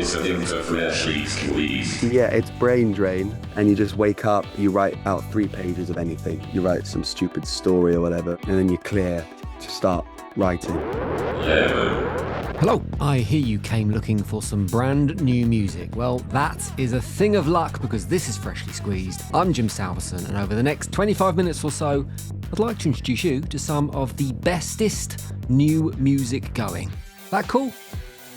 Welcome to Freshly Squeezed. Yeah, it's brain drain, and you just wake up, you write out 3 pages of anything. You write some stupid story or whatever, and then you're clear to start writing. Hello, I hear you came looking for some brand new music. Well, that is a thing of luck because this is Freshly Squeezed. I'm Jim Salverson, and over the next 25 minutes or so, I'd like to introduce you to some of the bestest new music going. That cool?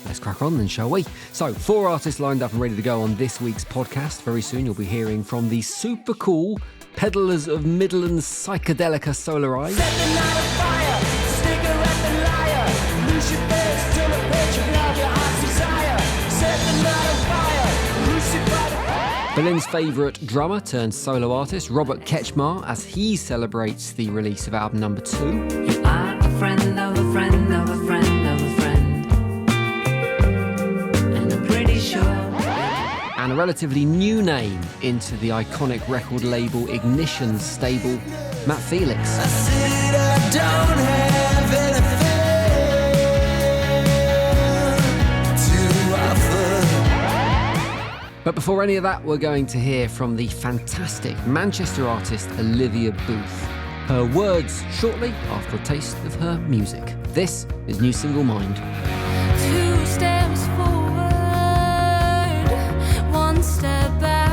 Let's crack on then, shall we? So, 4 artists lined up and ready to go on this week's podcast. Very soon you'll be hearing from the super cool Peddlers of Midland's Psychedelica Solar Eyes. Set the night afire, sticker at the liar. Lose your face till the patron of your heart's desire. Set the night afire, crucify the... Berlin's favourite drummer turned solo artist, Robert Kretzschmar, as he celebrates the release of album number 2. You are a friend of a friend of a friend of a friend. And I'm pretty sure. And a relatively new name into the iconic record label Ignition's stable, Matt Felix. I said I don't have anything to offer. But before any of that, we're going to hear from the fantastic Manchester artist Olivia Booth. Her words shortly after a taste of her music. This is new single Mind. 2 steps forward, 1 step back.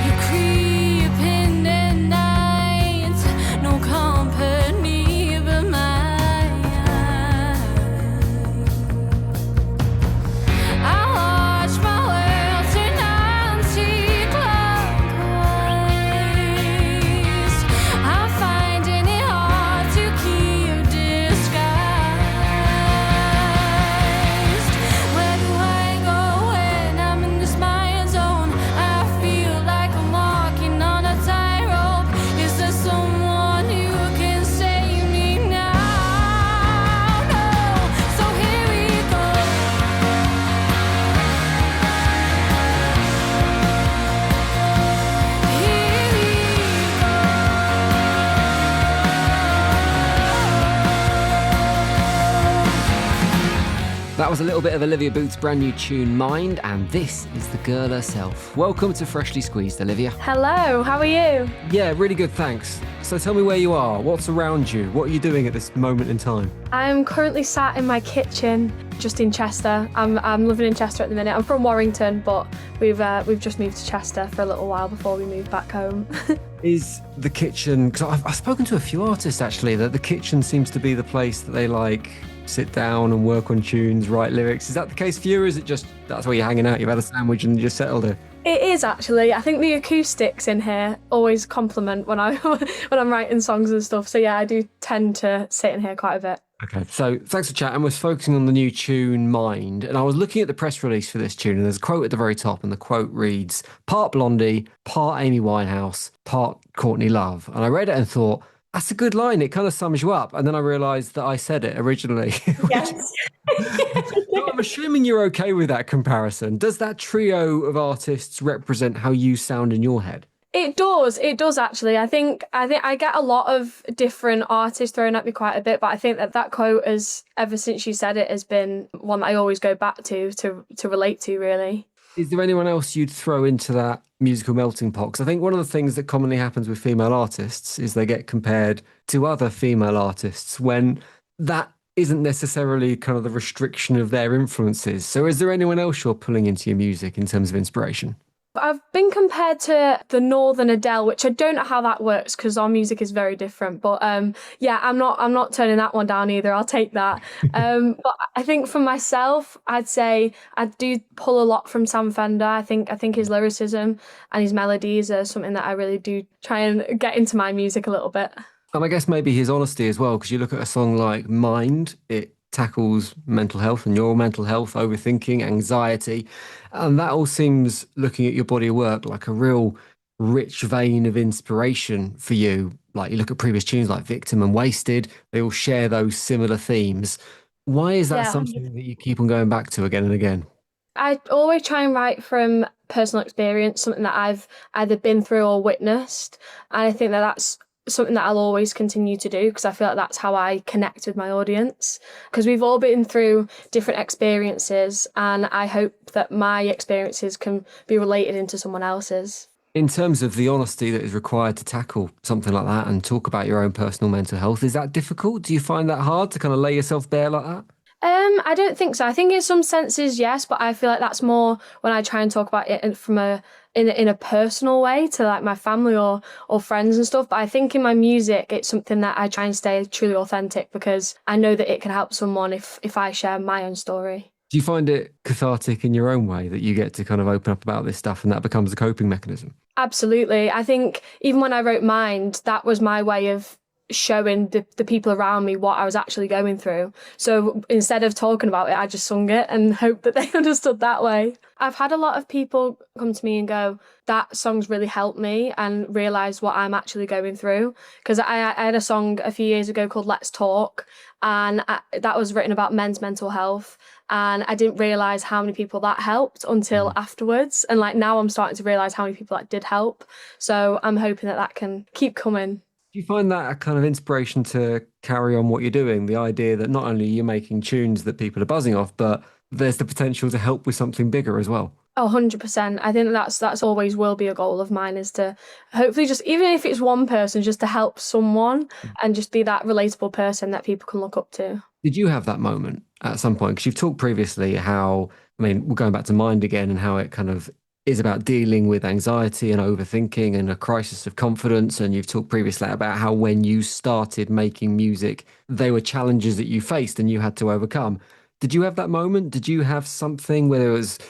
You creep in the night, no company but mine. I watch my world turn anti-clockwise. I'm finding it hard to keep disguised. Where do I go when I'm in this mind zone? I feel like I'm walking on a tightrope. Is there someone who can save me now? No, so here we go. That was a little bit of Olivia Booth's brand new tune, Mind, and this is the girl herself. Welcome to Freshly Squeezed, Olivia. Hello, how are you? Yeah, really good, thanks. So tell me where you are, what's around you, what are you doing at this moment in time? I'm currently sat in my kitchen just in Chester. I'm living in Chester at the minute. I'm from Warrington, but we've just moved to Chester for a little while before we move back home. Is the kitchen, because I've spoken to a few artists actually, that the kitchen seems to be the place that they like sit down and work on tunes, write lyrics. Is that the case for you, or is it just that's where you're hanging out, you've had a sandwich and you just settled it? It is actually. I think the acoustics in here always compliment when I'm writing songs and stuff. So yeah, I do tend to sit in here quite a bit. Okay, so thanks for chatting. We're focusing on the new tune, Mind. And I was looking at the press release for this tune, and there's a quote at the very top, and the quote reads, part Blondie, part Amy Winehouse, part Courtney Love. And I read it and thought, that's a good line. It kind of sums you up. And then I realised that I said it originally. Yes. So I'm assuming you're okay with that comparison. Does that trio of artists represent how you sound in your head? It does actually. I think I get a lot of different artists thrown at me quite a bit, but I think that quote has, ever since you said it, has been one that I always go back to relate to, really. Is there anyone else you'd throw into that musical melting pot? Because I think one of the things that commonly happens with female artists is they get compared to other female artists when that isn't necessarily kind of the restriction of their influences. So is there anyone else you're pulling into your music in terms of inspiration? I've been compared to the Northern Adele, which I don't know how that works because our music is very different. But yeah, I'm not turning that one down either. I'll take that. But I think for myself, I'd say I do pull a lot from Sam Fender. I think his lyricism and his melodies are something that I really do try and get into my music a little bit. And I guess maybe his honesty as well, because you look at a song like Mind, it tackles mental health and your mental health, overthinking, anxiety. And that all seems, looking at your body of work, like a real rich vein of inspiration for you. Like you look at previous tunes like Victim and Wasted, they all share those similar themes. Why is that something that you keep on going back to again and again? I always try and write from personal experience, something that I've either been through or witnessed. And I think that that's something that I'll always continue to do, because I feel like that's how I connect with my audience, because we've all been through different experiences, and I hope that my experiences can be related into someone else's. In terms of the honesty that is required to tackle something like that and talk about your own personal mental health, is that difficult? Do you find that hard to kind of lay yourself bare like that? I don't think so. I think in some senses, yes, but I feel like that's more when I try and talk about it from in a personal way to like my family or friends and stuff. But I think in my music, it's something that I try and stay truly authentic, because I know that it can help someone if I share my own story. Do you find it cathartic in your own way that you get to kind of open up about this stuff and that becomes a coping mechanism? Absolutely. I think even when I wrote Mind, that was my way of showing the people around me what I was actually going through. So instead of talking about it, I just sung it and hoped that they understood that way. I've had a lot of people come to me and go, that song's really helped me and realise what I'm actually going through. Because I had a song a few years ago called Let's Talk, and that was written about men's mental health. And I didn't realise how many people that helped until afterwards. And like now I'm starting to realise how many people that did help. So I'm hoping that can keep coming. Do you find that a kind of inspiration to carry on what you're doing? The idea that not only you're making tunes that people are buzzing off, but there's the potential to help with something bigger as well. Oh, 100%. I think that's always will be a goal of mine, is to hopefully just, even if it's one person, just to help someone and just be that relatable person that people can look up to. Did you have that moment at some point? Because you've talked previously how, I mean, we're going back to Mind again and how it kind of is about dealing with anxiety and overthinking and a crisis of confidence. And you've talked previously about how when you started making music, they were challenges that you faced and you had to overcome. Did you have that moment? Did you have something, whether it was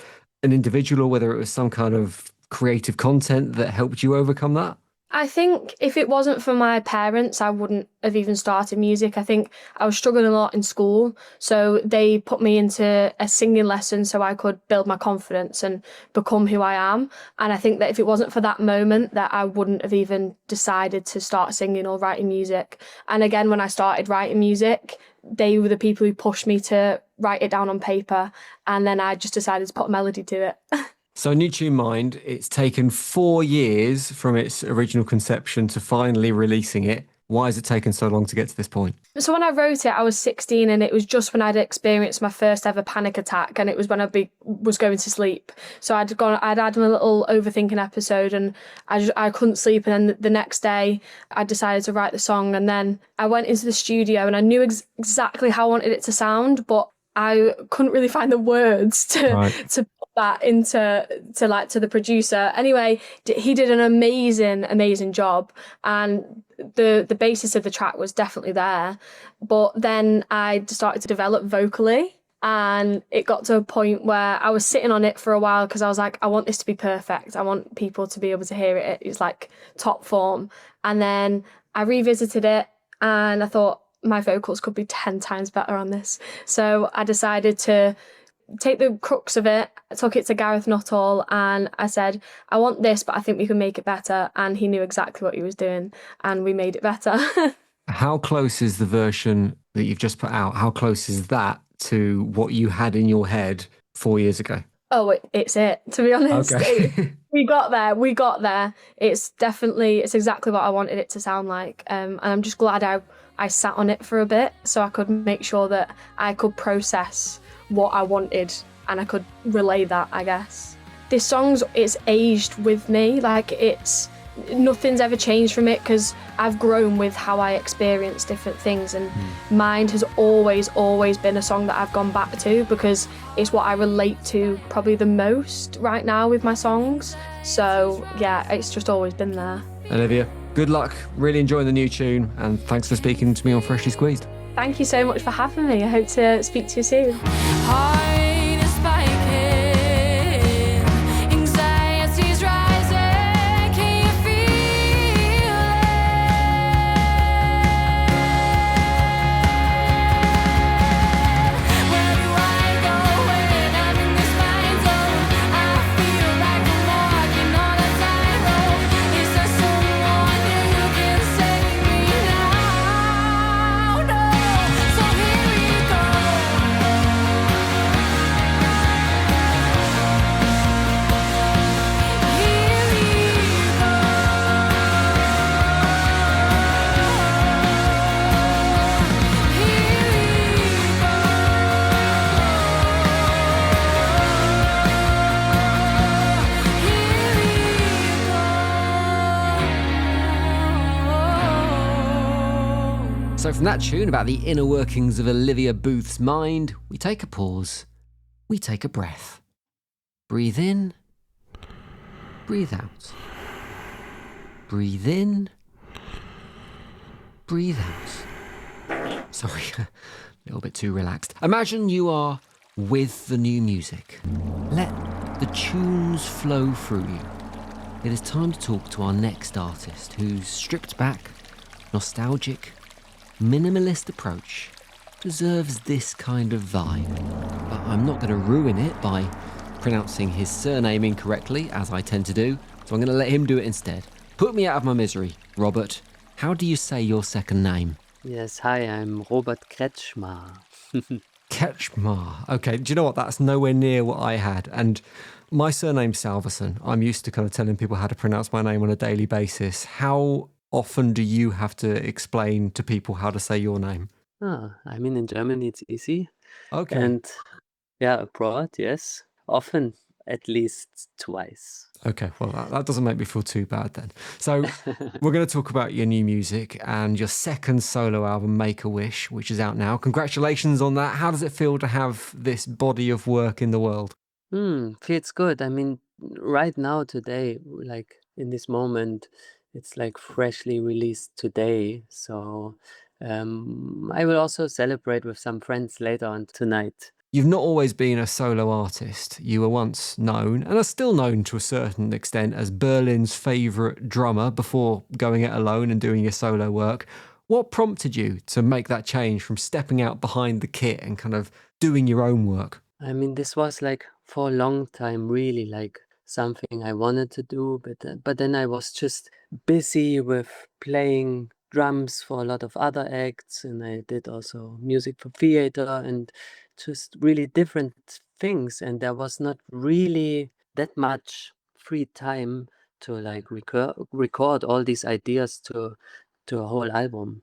an individual or whether it was some kind of creative content that helped you overcome that? I think if it wasn't for my parents, I wouldn't have even started music. I think I was struggling a lot in school, so they put me into a singing lesson so I could build my confidence and become who I am. And I think that if it wasn't for that moment, that I wouldn't have even decided to start singing or writing music. And again, when I started writing music, they were the people who pushed me to write it down on paper, and then I just decided to put a melody to it. So new tune Mind, it's taken 4 years from its original conception to finally releasing it. Why has it taken so long to get to this point? So when I wrote it, I was 16, and it was just when I'd experienced my first ever panic attack, and it was when I was going to sleep. So I'd had a little overthinking episode, and I couldn't sleep. And then the next day, I decided to write the song, and then I went into the studio, and I knew exactly how I wanted it to sound, but I couldn't really find the words to put that into to the producer. Anyway, he did an amazing job, and the basis of the track was definitely there. But then I started to develop vocally, and it got to a point where I was sitting on it for a while because I was like, I want this to be perfect. I want people to be able to hear it. It's like top form. And then I revisited it, and I thought my vocals could be 10 times better on this. So I decided to take the crux of it. I took it to Gareth Nuttall and I said, I want this, but I think we can make it better. And he knew exactly what he was doing, and we made it better. How close is the version that you've just put out? How close is that to what you had in your head 4 years ago? Oh, it's it, to be honest. Okay. We got there. It's exactly what I wanted it to sound like. And I'm just glad I sat on it for a bit so I could make sure that I could process what I wanted and I could relay that, I guess. This song's, it's aged with me. Like, nothing's ever changed from it because I've grown with how I experience different things, and Mind has always been a song that I've gone back to because it's what I relate to probably the most right now with my songs. So yeah, it's just always been there. Olivia, good luck, really enjoying the new tune, and thanks for speaking to me on Freshly Squeezed. Thank you so much for having me. I hope to speak to you soon. Heart is spiking, anxiety's rising, can you feel it? Where do I go when I'm in this mind zone? I feel like I'm walking on a tightrope. Is there someone who can save me now? No, so here we go. So from that tune about the inner workings of Olivia Booth's mind, we take a pause, we take a breath. Breathe in, breathe out. Breathe in, breathe out. Sorry, a little bit too relaxed. Imagine you are with the new music. Let the tunes flow through you. It is time to talk to our next artist whose stripped back, nostalgic, minimalist approach deserves this kind of vibe. But I'm not going to ruin it by pronouncing his surname incorrectly, as I tend to do, so I'm going to let him do it instead. Put me out of my misery, Robert. How do you say your second name? Yes, hi, I'm Robert Kretzschmar. Kretzschmar. Okay, do you know what? That's nowhere near what I had. And my surname's Salverson. I'm used to kind of telling people how to pronounce my name on a daily basis. How often do you have to explain to people how to say your name? I mean, in Germany it's easy. Okay. And yeah, abroad, yes. Often, at least twice. Okay, well, that doesn't make me feel too bad then. So we're going to talk about your new music and your second solo album, Make a Wish, which is out now. Congratulations on that. How does it feel to have this body of work in the world? Feels good. I mean, right now, today, like in this moment, it's like freshly released today. So I will also celebrate with some friends later on tonight. You've not always been a solo artist. You were once known, and are still known to a certain extent, as Berlin's favourite drummer before going it alone and doing your solo work. What prompted you to make that change from stepping out behind the kit and kind of doing your own work? I mean, this was like for a long time, really like something I wanted to do, but then I was just busy with playing drums for a lot of other acts, and I did also music for theater and just really different things, and there was not really that much free time to like record all these ideas to a whole album.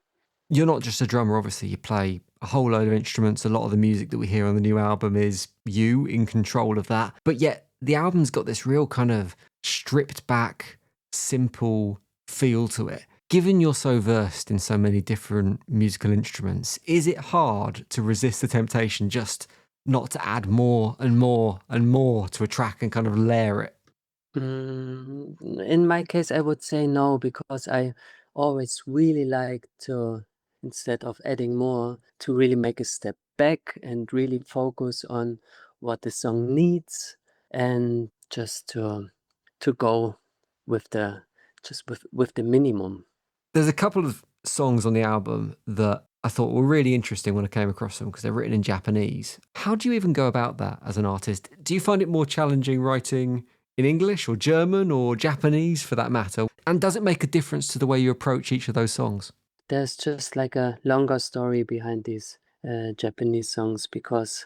You're not just a drummer, obviously. You play a whole load of instruments. A lot of the music that we hear on the new album is you in control of that. But yet the album's got this real kind of stripped back, simple feel to it. Given you're so versed in so many different musical instruments, is it hard to resist the temptation just not to add more and more and more to a track and kind of layer it? In my case, I would say no, because I always really like to, instead of adding more, to really make a step back and really focus on what the song needs, and just to go with the with the minimum. There's a couple of songs on the album that I thought were really interesting when I came across them because they're written in Japanese. How do you even go about that as an artist? Do you find it more challenging writing in English or German or Japanese for that matter? And does it make a difference to the way you approach each of those songs? There's just like a longer story behind these Japanese songs, because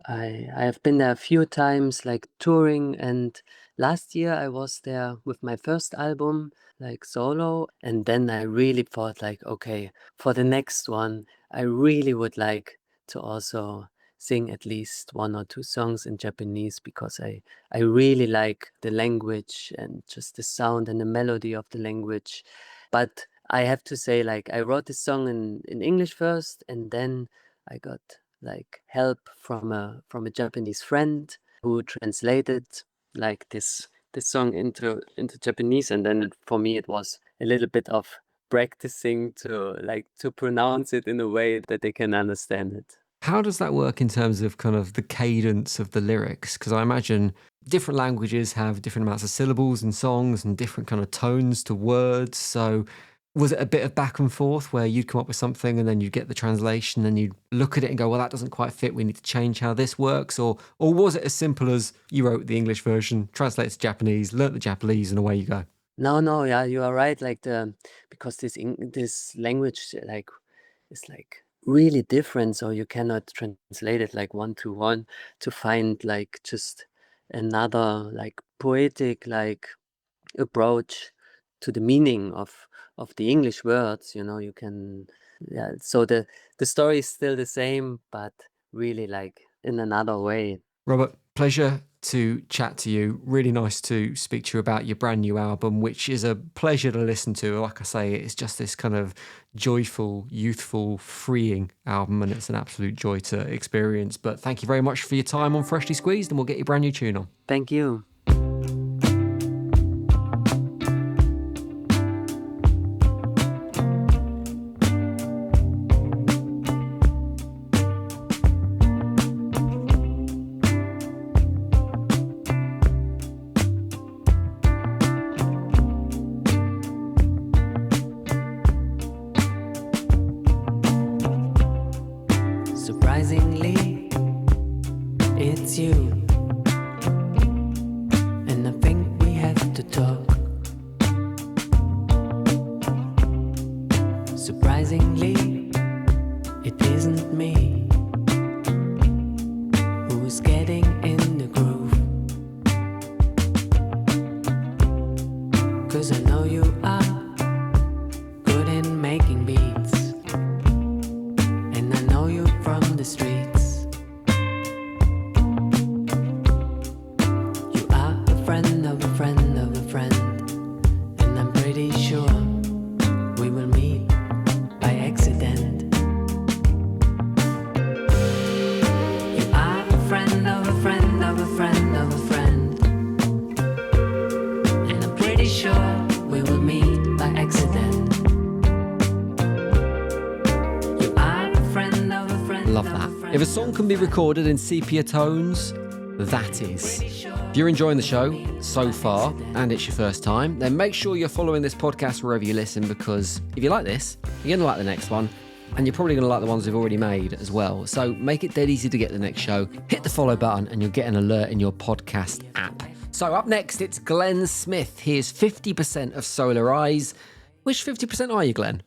I have been there a few times, like touring, and last year I was there with my first album, like solo, and then I really thought like, okay, for the next one, I really would like to also sing at least one or two songs in Japanese, because I really like the language and just the sound and the melody of the language. But I have to say, like, I wrote this song in English first, and then I got like help from a Japanese friend who translated like this song into Japanese, and then for me it was a little bit of practicing to pronounce it in a way that they can understand it. How does that work in terms of kind of the cadence of the lyrics? Because I imagine different languages have different amounts of syllables in songs and different kind of tones to words. So was it a bit of back and forth where you'd come up with something and then you'd get the translation and you'd look at it and go, well, that doesn't quite fit, we need to change how this works? Or was it as simple as you wrote the English version, translated to Japanese, learnt the Japanese, and away you go? No, yeah, you are right. Like because this language like is like really different, so you cannot translate it like one to one to find like just another like poetic like approach to the meaning of the English words. You can, yeah. So the story is still the same, but really like in another way. Robert, pleasure to chat to you. Really nice to speak to you about your brand new album, which is a pleasure to listen to. Like I say, it's just this kind of joyful, youthful, freeing album, and it's an absolute joy to experience. But thank you very much for your time on Freshly Squeezed, and we'll get your brand new tune on. Thank you. Surprisingly, it's you. And I think we have to talk. Surprisingly, it isn't me who's getting in the groove. 'Cause I know you are good in making beats, and I know you from the streets. You are a friend of a friend of a friend, and I'm pretty sure we will meet by accident. You are a friend of a friend of a friend of a friend, and I'm pretty sure we will meet by accident. You are a friend of a friend. Love that. If a song can be recorded in sepia tones, that is. If you're enjoying the show so far and it's your first time, then make sure you're following this podcast wherever you listen, because if you like this, you're going to like the next one, and you're probably going to like the ones we've already made as well. So make it dead easy to get the next show. Hit the follow button and you'll get an alert in your podcast app. So up next, it's Glenn Smith. Here's 50% of Solar Eyes. Which 50% are you, Glenn?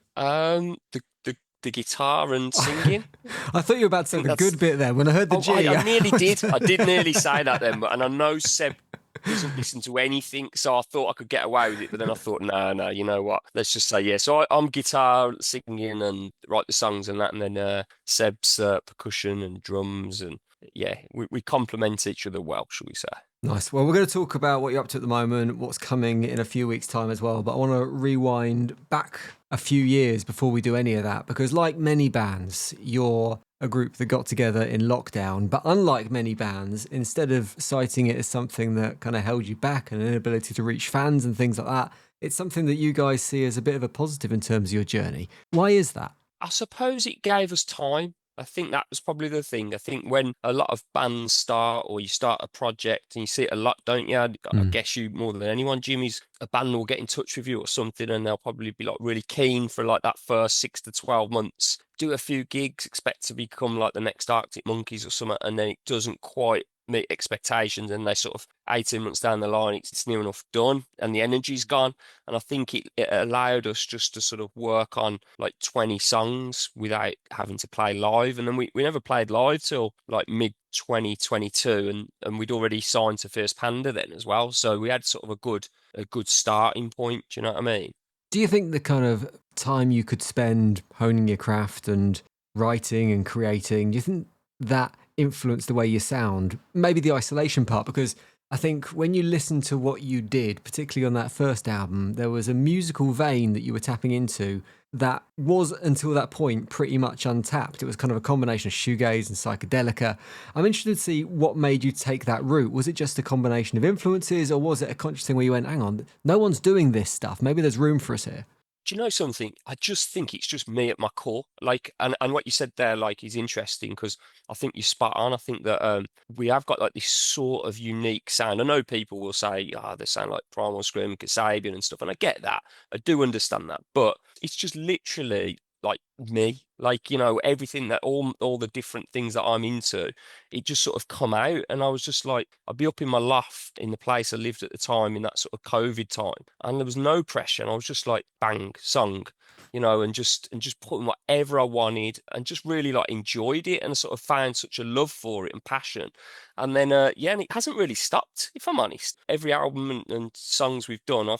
The guitar and singing. I thought you were about to say the good bit there. When I heard the G. I nearly did. I did nearly say that then, and I know Seb doesn't listen to anything, so I thought I could get away with it. But then I thought, no, you know what? Let's just say yeah. So I'm guitar, singing, and write the songs and that, and then Seb's percussion and drums, and yeah, we complement each other well, shall we say? Nice. Well, we're going to talk about what you're up to at the moment, what's coming in a few weeks' time as well. But I want to rewind back a few years before we do any of that, because like many bands, you're a group that got together in lockdown. But unlike many bands, instead of citing it as something that kind of held you back and an inability to reach fans and things like that, it's something that you guys see as a bit of a positive in terms of your journey. Why is that? I suppose it gave us time. I think that was probably the thing. I think when a lot of bands start, or you start a project, and you see it a lot, don't you? I guess you more than anyone, Jimmy's, a band will get in touch with you or something, and they'll probably be like really keen for like that first 6 to 12 months. Do a few gigs, expect to become like the next Arctic Monkeys or something, and then it doesn't quite meet expectations, and they sort of 18 months down the line, it's near enough done and the energy's gone. And I think it allowed us just to sort of work on like 20 songs without having to play live. And then we never played live till like mid 2022, and we'd already signed to First Panda then as well, so we had sort of a good starting point. Do you know what I mean? Do you think the kind of time you could spend honing your craft and writing and creating, do you think that influenced the way you sound? Maybe the isolation part, because I think when you listen to what you did, particularly on that first album, there was a musical vein that you were tapping into that was, until that point, pretty much untapped. It was kind of a combination of shoegaze and psychedelica. I'm interested to see what made you take that route. Was it just a combination of influences, or was it a conscious thing where you went, hang on, no one's doing this stuff, maybe there's room for us here? Do you know something? I just think it's just me at my core. Like, and what you said there, like, is interesting, because I think you're spot on. I think that we have got like this sort of unique sound. I know people will say, they sound like Primal Scream, Kasabian and stuff, and I get that. I do understand that, but it's just literally like me. Like, you know, everything that all the different things that I'm into, it just sort of come out. And I was just like, I'd be up in my loft in the place I lived at the time, in that sort of COVID time, and there was no pressure, and I was just like, bang, song, you know, and just putting whatever I wanted, and just really like enjoyed it, and I sort of found such a love for it and passion. And then and it hasn't really stopped, if I'm honest. Every album and songs we've done, I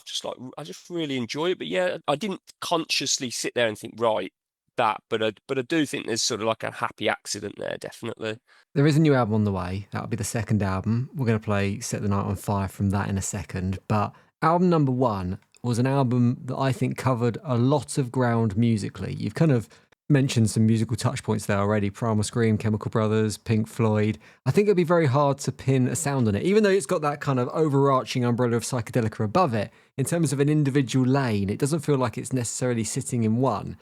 just really enjoy it. But yeah, I didn't consciously sit there and think, right, that, but I do think there's sort of like a happy accident there, definitely. There is a new album on the way. That'll be the second album. We're going to play Set the Night on Fire from that in a second. But album number 1 was an album that I think covered a lot of ground musically. You've kind of mentioned some musical touch points there already. Primal Scream, Chemical Brothers, Pink Floyd. I think it'd be very hard to pin a sound on it, even though it's got that kind of overarching umbrella of psychedelica above it. In terms of an individual lane, it doesn't feel like it's necessarily sitting in one.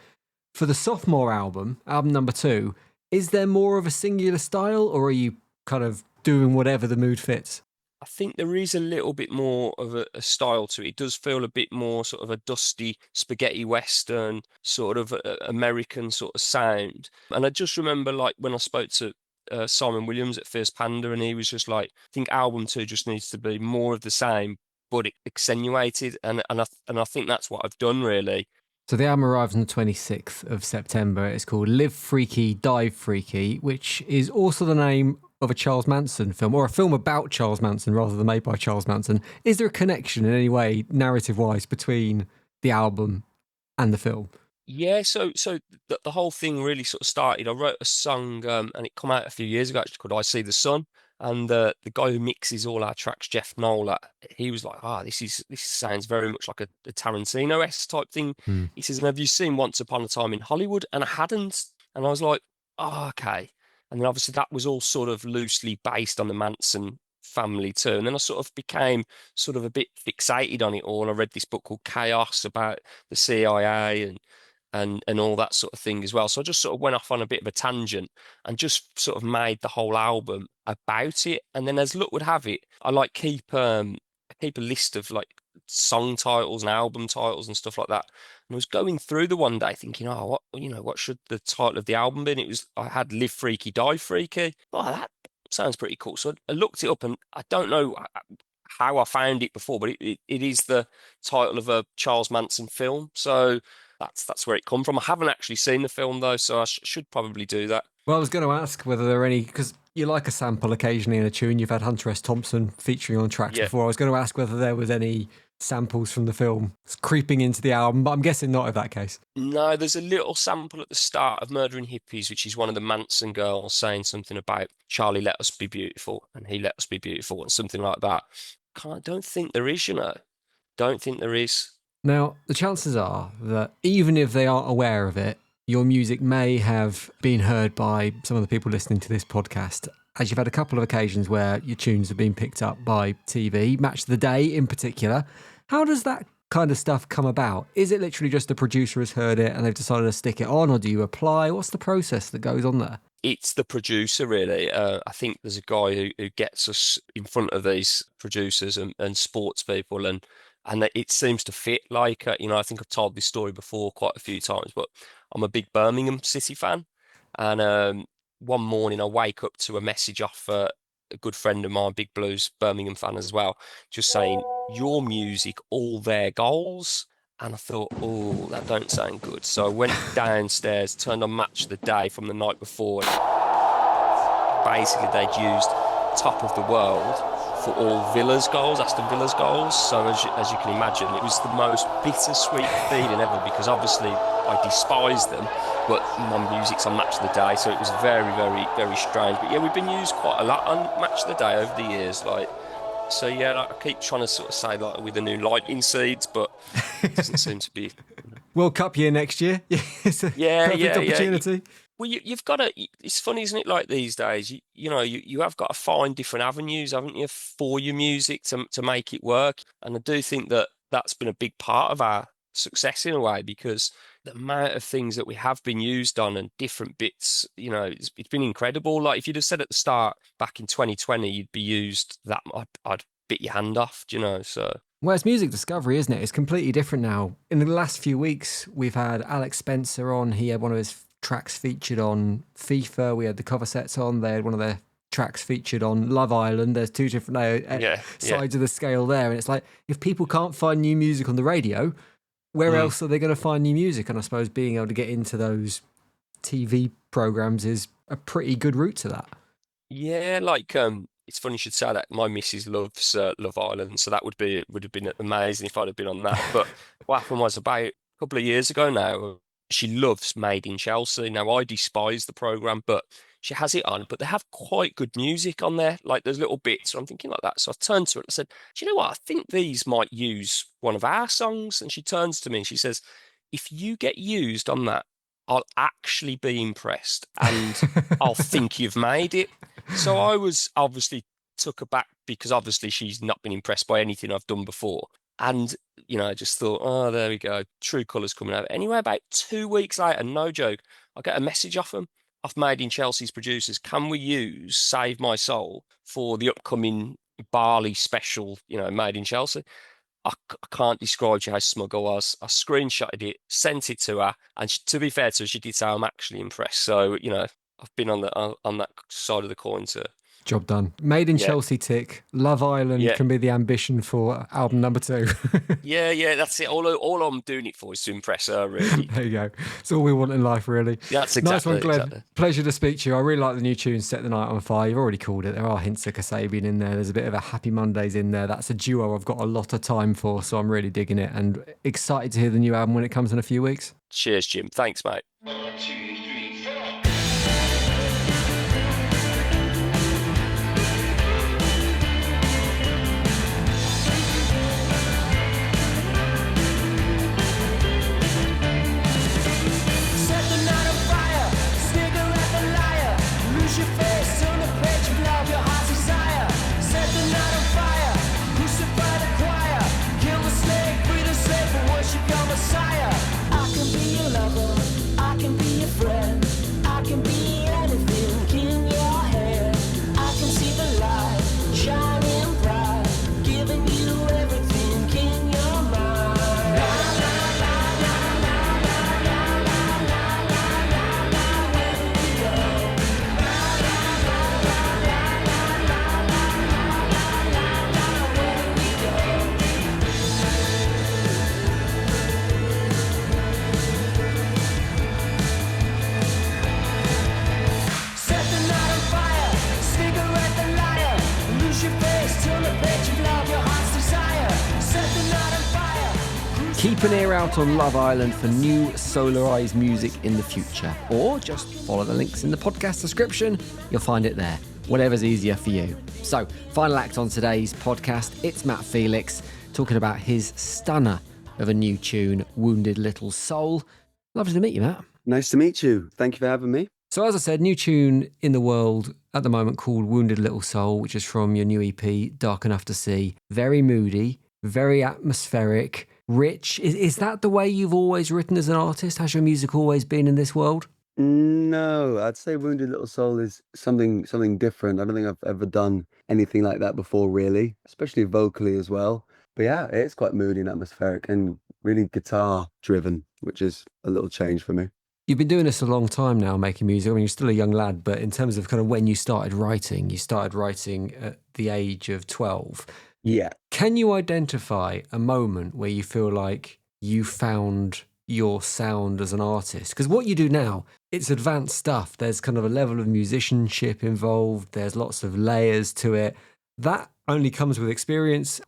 For the sophomore album, album number 2, is there more of a singular style, or are you kind of doing whatever the mood fits? I think there is a little bit more of a style to it. It does feel a bit more sort of a dusty spaghetti western, sort of American sort of sound. And I just remember, like, when I spoke to Simon Williams at Fierce Panda, and he was just like, I think album 2 just needs to be more of the same, but accentuated. And I think that's what I've done, really. So the album arrives on the 26th of September. It's called Live Freaky, Die Freaky, which is also the name of a Charles Manson film, or a film about Charles Manson rather than made by Charles Manson. Is there a connection in any way, narrative-wise, between the album and the film? Yeah, so the whole thing really sort of started. I wrote a song, and it came out a few years ago, actually, called I See the Sun. And the guy who mixes all our tracks, Jeff Nola, he was like, this sounds very much like a Tarantino-esque type thing. He says, and have you seen Once Upon a Time in Hollywood? And I hadn't. And I was like, okay. And then obviously that was all sort of loosely based on the Manson family too. And then I sort of became sort of a bit fixated on it all. I read this book called Chaos about the CIA and all that sort of thing as well. So I just sort of went off on a bit of a tangent and just sort of made the whole album about it. And then as luck would have it, I like keep a list of like song titles and album titles and stuff like that. And I was going through the one day thinking, what should the title of the album be? And I had Live Freaky, Die Freaky. Oh, that sounds pretty cool. So I looked it up, and I don't know how I found it before, but it is the title of a Charles Manson film. So that's where it come from. I haven't actually seen the film though, so I should probably do that. Well, I was going to ask whether there are any, because you like a sample occasionally in a tune. You've had Hunter S. Thompson featuring on tracks before. I was going to ask whether there was any samples from the film creeping into the album, but I'm guessing not in that case. No, there's a little sample at the start of Murdering Hippies, which is one of the Manson girls saying something about Charlie let us be beautiful and he let us be beautiful and something like that. I don't think there is, Don't think there is. Now, the chances are that even if they aren't aware of it, your music may have been heard by some of the people listening to this podcast, as you've had a couple of occasions where your tunes have been picked up by TV, Match of the Day in particular. How does that kind of stuff come about? Is it literally just the producer has heard it and they've decided to stick it on, or do you apply? What's the process that goes on there? It's the producer, really. I think there's a guy who gets us in front of these producers and sports people, and it seems to fit. Like, I think I've told this story before quite a few times, but I'm a big Birmingham City fan. And one morning I wake up to a message off a good friend of mine, Big Blues Birmingham fan as well, just saying, your music, all their goals. And I thought, oh, that don't sound good. So I went downstairs, turned on Match of the Day from the night before. Basically, they'd used Top of the World for all Villa's goals, Aston Villa's goals. So as you can imagine, it was the most bittersweet feeling ever, because obviously I despise them, but my music's on Match of the Day, so it was very, very, very strange. But yeah, we've been used quite a lot on Match of the Day over the years, So yeah, I keep trying to sort of say with the new lightning seeds, but it doesn't seem to be. World Cup year next year. It's a perfect opportunity. Well, you've got to. It's funny, isn't it? Like these days, you have got to find different avenues, haven't you, for your music to make it work. And I do think that's been a big part of our success in a way, because the amount of things that we have been used on and different bits, it's been incredible. Like if you'd have said at the start back in 2020 you'd be used that, I'd bit your hand off, so. Well, it's music discovery, isn't it? It's completely different now. In the last few weeks, we've had Alex Spencer on. He had one of his tracks featured on FIFA. We had the cover sets on. They had one of their tracks featured on Love Island. There's two different sides of the scale there. And it's like, if people can't find new music on the radio, where else are they going to find new music? And I suppose being able to get into those TV programs is a pretty good route to that. Yeah, like it's funny you should say that. My missus loves Love Island, so that would have been amazing if I'd have been on that. But what happened was, about a couple of years ago now, she loves Made in Chelsea. Now, I despise the program, but she has it on. But they have quite good music on there. Like there's little bits. So I'm thinking like that. So I turned to her and I said, "Do you know what? I think these might use one of our songs." And she turns to me and she says, "If you get used on that, I'll actually be impressed and I'll think you've made it." So I was obviously took aback because obviously she's not been impressed by anything I've done before. And, I just thought, oh, there we go. True colours coming out. Anyway, about 2 weeks later, no joke, I get a message off them, off Made in Chelsea's producers. Can we use Save My Soul for the upcoming Barley special, Made in Chelsea? I can't describe to you how smug I was. I screenshotted it, sent it to her, and to be fair to her, she did say I'm actually impressed. So, I've been on that side of the coin too. Job done. Made in Yeah. Chelsea tick. Love Island Yeah. can be the ambition for album number 2. Yeah, that's it. All I'm doing it for is to impress her, really. There you go. It's all we want in life, really. That's Nice one, exactly, Gleb. exactly. Pleasure to speak to you. I really like the new tune, Set the Night on Fire. You've already called it. There are hints of Kasabian in there. There's a bit of a Happy Mondays in there. That's a duo I've got a lot of time for, so I'm really digging it and excited to hear the new album when it comes in a few weeks. Cheers, Jim. Thanks, mate. 1, 2, 3, 4. Set the night on fire, snigger at the liar. Lose your face on the page of love, your heart's desire. Set the night on fire, crucify the choir. Kill the slave, free the slave, but worship your Messiah. I can be your lover, I can be your friend. I can be anything in your head. I can see the light shining bright, giving you everything in your mind. Set the night on fire, snigger at the liar. Lose your face, turn the page of love, your heart's desire. Set the night on fire. Keep an ear out on Love Island for new solarised music in the future, or just follow the links in the podcast description. You'll find it there, whatever's easier for you. So, final act on today's podcast, it's Matt Felix talking about his stunner of a new tune, Wounded Little Soul. Lovely to meet you, Matt. Nice to meet you. Thank you for having me. So as I said, new tune in the world at the moment called Wounded Little Soul, which is from your new EP, Dark Enough to See. Very moody, very atmospheric, rich. Is that the way you've always written as an artist? Has your music always been in this world? No, I'd say Wounded Little Soul is something different. I don't think I've ever done anything like that before, really, especially vocally as well. But yeah, it's quite moody and atmospheric and really guitar driven, which is a little change for me. You've been doing this a long time now, making music. I mean, you're still a young lad, but in terms of kind of when you started writing at the age of 12. Yeah. Can you identify a moment where you feel like you found your sound as an artist? Because what you do now, it's advanced stuff. There's kind of a level of musicianship involved. There's lots of layers to it. That only comes with experience.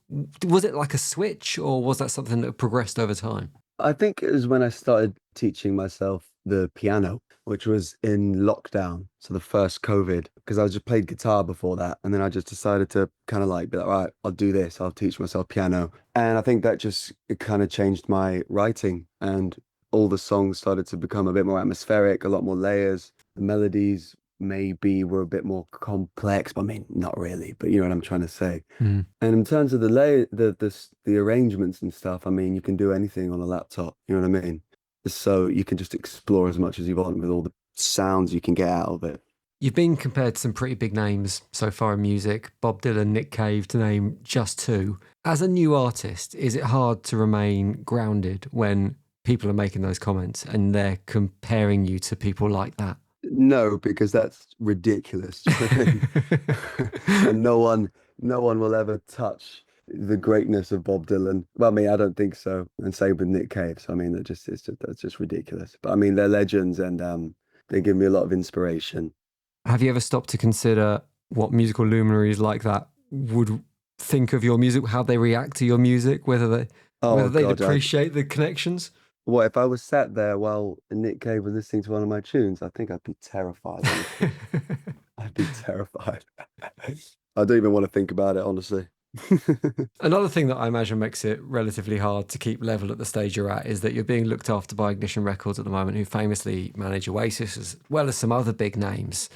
Was it like a switch, or was that something that progressed over time? I think it was when I started teaching myself the piano, which was in lockdown. So the first COVID, because I just played guitar before that. And then I just decided to kind of like be like, all right, I'll do this. I'll teach myself piano. And I think that it kind of changed my writing, and all the songs started to become a bit more atmospheric, a lot more layers. The melodies maybe were a bit more complex, but I mean, not really, but you know what I'm trying to say. Mm. And in terms of the arrangements and stuff, I mean, you can do anything on a laptop, you know what I mean? So you can just explore as much as you want with all the sounds you can get out of it. You've been compared to some pretty big names so far in music, Bob Dylan, Nick Cave, to name just two. As a new artist, is it hard to remain grounded when people are making those comments and they're comparing you to people like that? No, because that's ridiculous. And no one will ever touch the greatness of Bob Dylan. Well, I mean, I don't think so. And same with Nick Cave. So I mean, that's just ridiculous. But I mean, they're legends, and they give me a lot of inspiration. Have you ever stopped to consider what musical luminaries like that would think of your music, how they react to your music, whether they'd appreciate the connections? What if I was sat there while Nick Cave was listening to one of my tunes? I think I'd be terrified, honestly. I'd be terrified. I don't even want to think about it, honestly. Another thing that I imagine makes it relatively hard to keep level at the stage you're at is that you're being looked after by Ignition Records at the moment, who famously manage Oasis as well as some other big names.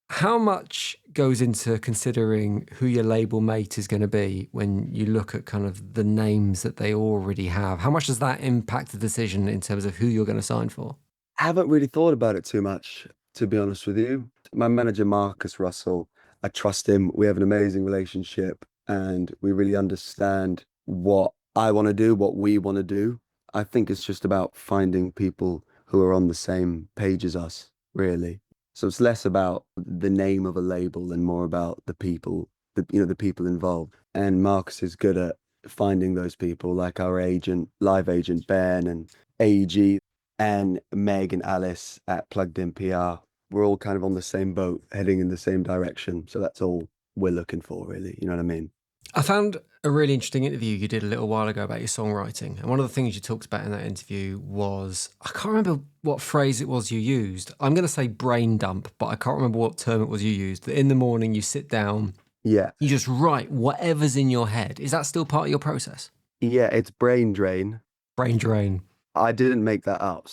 How much goes into considering who your label mate is going to be when you look at kind of the names that they already have? How much does that impact the decision in terms of who you're going to sign for? I haven't really thought about it too much, to be honest with you. My manager, Marcus Russell, I trust him. We have an amazing relationship and we really understand what I want to do, what we want to do. I think it's just about finding people who are on the same page as us, really. So it's less about the name of a label and more about the people, the people involved. And Marcus is good at finding those people, like our agent, live agent Ben and AEG, and Meg and Alice at Plugged In PR. We're all kind of on the same boat, heading in the same direction. So that's all we're looking for, really. You know what I mean? I found a really interesting interview you did a little while ago about your songwriting. And one of the things you talked about in that interview was, I can't remember what phrase it was you used. I'm going to say brain dump, but I can't remember what term it was you used. That in the morning you sit down, Yeah. you just write whatever's in your head. Is that still part of your process? Yeah, it's brain drain. Brain drain. I didn't make that up.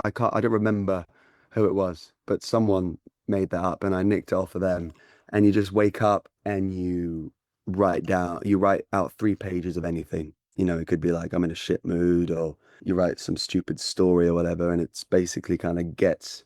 I don't remember who it was, but someone made that up and I nicked it off of them. And you just wake up and you write out 3 pages of anything. You know, it could be like, I'm in a shit mood, or you write some stupid story or whatever. And it's basically kind of gets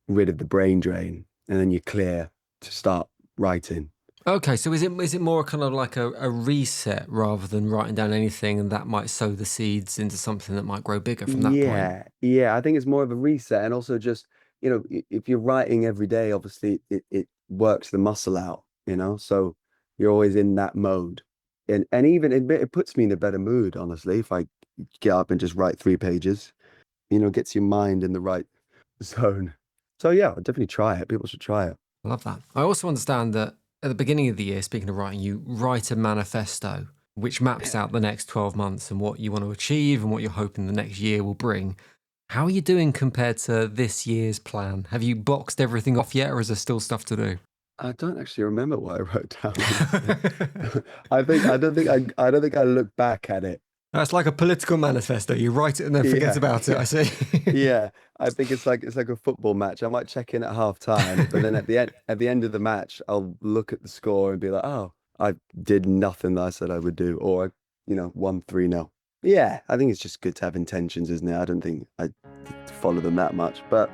rid of the brain drain and then you're clear to start writing. Okay, so is it more kind of like a reset rather than writing down anything, and that might sow the seeds into something that might grow bigger from that point? Yeah. I think it's more of a reset, and also just, you know, if you're writing every day, obviously it works the muscle out, you know, so you're always in that mode, and even it puts me in a better mood, honestly, if I get up and just write 3 pages, you know, gets your mind in the right zone. So yeah, I'll definitely try it. People should try it. I love that. I also understand that at the beginning of the year, speaking of writing, you write a manifesto which maps out the next 12 months and what you want to achieve and what you're hoping the next year will bring. How are you doing compared to this year's plan? Have you boxed everything off yet, or is there still stuff to do? I don't actually remember what I wrote down. I don't think I look back at it. That's like a political manifesto. You write it and then forget about it, I see. Yeah, I think it's like a football match. I might check in at half time, but then at the end of the match, I'll look at the score and be like, oh, I did nothing that I said I would do, or won 3-0. Yeah, I think it's just good to have intentions, isn't it? I don't think I follow them that much, but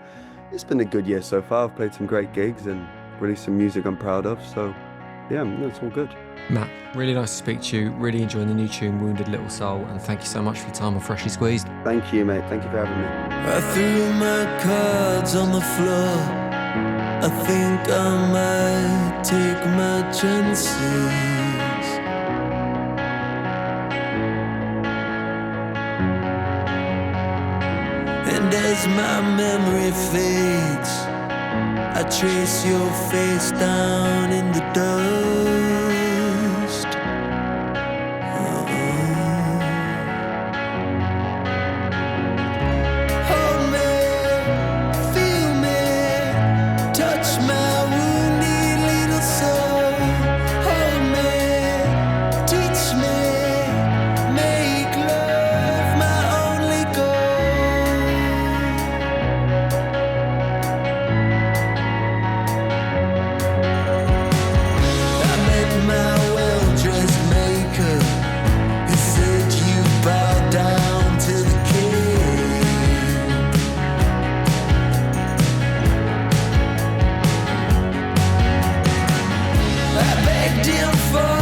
it's been a good year so far. I've played some great gigs and released some music I'm proud of, so yeah, no, it's all good. Matt, really nice to speak to you. Really enjoying the new tune, Wounded Little Soul, and thank you so much for your time on Freshly Squeezed. Thank you, mate. Thank you for having me. I threw my cards on the floor. I think I might take my chances. And as my memory fades, I trace your face down in the dust. Hold me, feel me, touch my wounded little soul. Hold me, teach me, make love my only goal. I met my well-dressed maker. He said you bow down to the king. I begged him for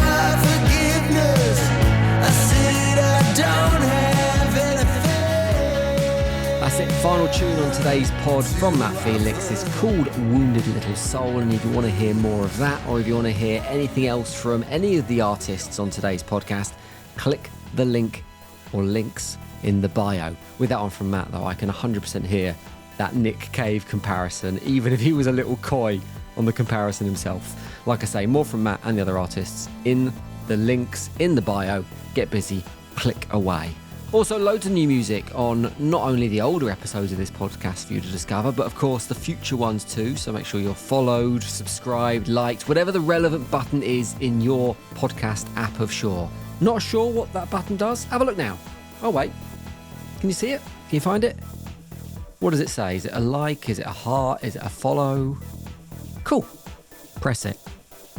forgiveness. I said I don't have anything. That's it. Final tune on today's pod from Matt Felix is called Wounded Little Soul. And if you want to hear more of that, or if you want to hear anything else from any of the artists on today's podcast, click the link or links in the bio. With that one from Matt, though, I can 100% hear that Nick Cave comparison, even if he was a little coy on the comparison himself. Like I say, more from Matt and the other artists in the links in the bio. Get busy, click away. Also, loads of new music on not only the older episodes of this podcast for you to discover, but of course the future ones too. So make sure you're followed, subscribed, liked, whatever the relevant button is in your podcast app of sure. Not sure what that button does? Have a look now. Oh, wait. Can you see it? Can you find it? What does it say? Is it a like? Is it a heart? Is it a follow? Cool. Press it.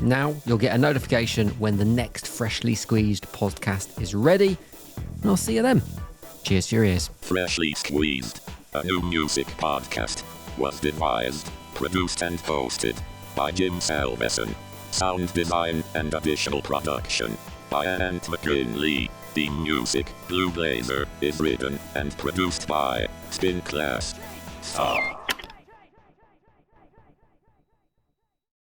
Now you'll get a notification when the next Freshly Squeezed podcast is ready, and I'll see you then. Cheers to your ears. Freshly Squeezed, a new music podcast, was devised, produced and hosted by Jim Salveson. Sound design and additional production by Ant McGinley. Theme music, Blue Blazer, is written and produced by Spin Class. Stop.